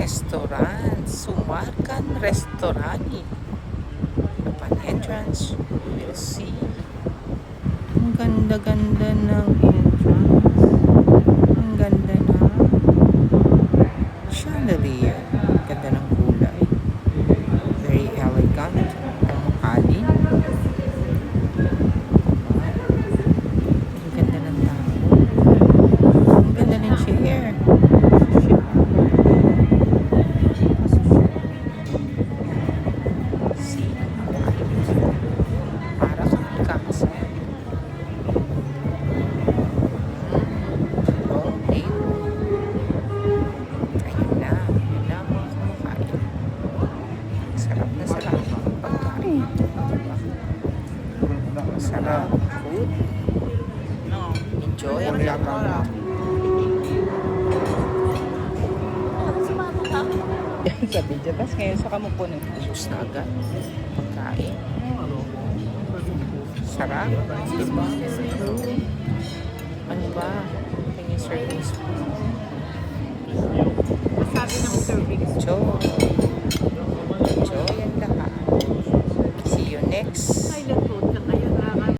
restaurant, Sumarkan Restaurant. Upon entrance, you will see ang ganda-ganda ng entrance. Ang ganda na chandelier. Ganda ng kulay. Very elegant. Ang alin. Ang ganda ng tao. Ang ganda ng chair. See? Para kang kakasal. Okay. Ayun na ang mga kumakain. Sarap na sarap ang pagkain. Masarap food. Enjoy ang laban. Sa video. Tapos ngayon sa kamo po nag-ubos na agad. Pagkain. Sarap. Diba? Ano ba? Tingin service po.